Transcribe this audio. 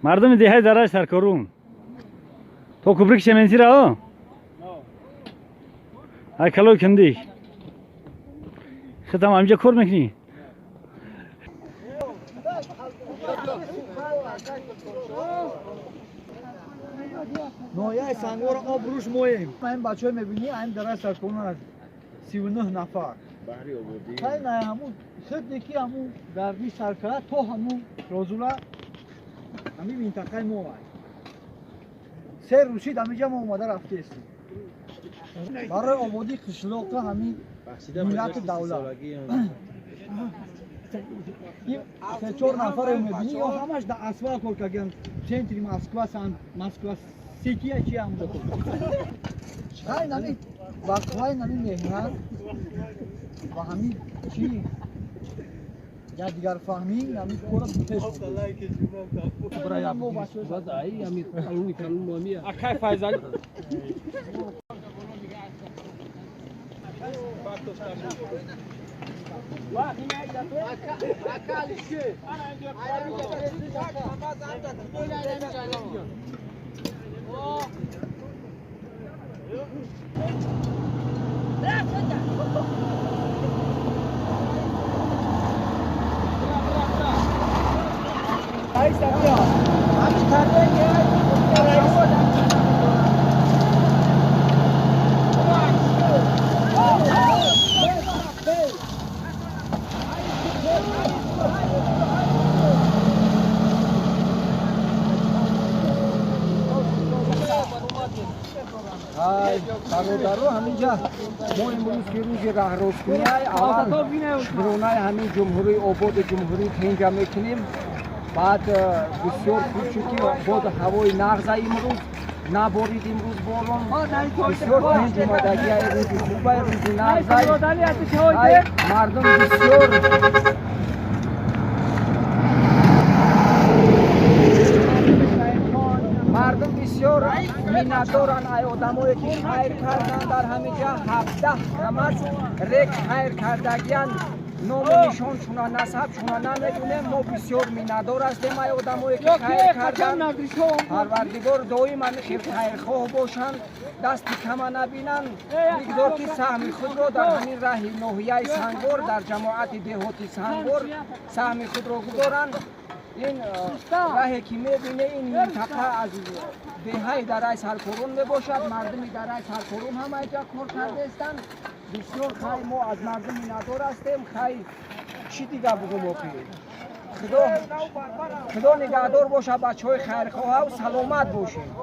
مردم دیهای درای سرکارون تو کوبریک چمنتی را های کلو کندی خودم همینجا کار میکنی نوعی سنگور آب روش مویم این بچه های میبینی این درای سرکارون از 39 نفر خیلی نه همون خود نکی همون دردی سرکاره تو همون روزولا همین منطقه ما هست سه روشید همینجا ما اومده رفته هستیم برای آبادی قشلاق همین ملت دولت این سه چهار نفر میبینی یا همش در اسوا کار کردن سنتری مسکو سیتی چی هم بکن خیلی نمی وقتهای نمی مهنت و همین چی یا دیگر فهمی نمی کورم پیش برای همون ای همین قانونی قانون مامیه اکای فایزال برادرو همینجا ما امروز که روز راهروزی اول برونای همین جمهوری آباد جمهوری اینجا میکنیم بعد بسیار خوب شدیم بود هوای نغز امروز نبارید امروز بارون بسیار تنج اومدگی روز خوبه روز نغز مردم بسیار مردم بسیار میندارن ای آدمایی که خیر کردن در همه جا 17 رمز ریک خیر کردگیان نام نشان شونا نسب شونا نمیدونیم ما بسیار میندار هستیم ای آدمایی که خیر کردن پروردگار دائما خیرخواه باشن دست کم نبینن میگذار که سهم خود را در همین راه ناحیه سنگور در جماعت دهاتی سنگور سهم خود را گذارن این راهی که میبینه این منطقه از دههای درای سرکارون میباشد مردم درای سرکارون هم اینجا کار کرده هستند بسیار خیلی ما از مردم میندار هستیم خیلی چی دیگه بگم خدا نگهدار باشه بچه های خیرخواه و سلامت باشیم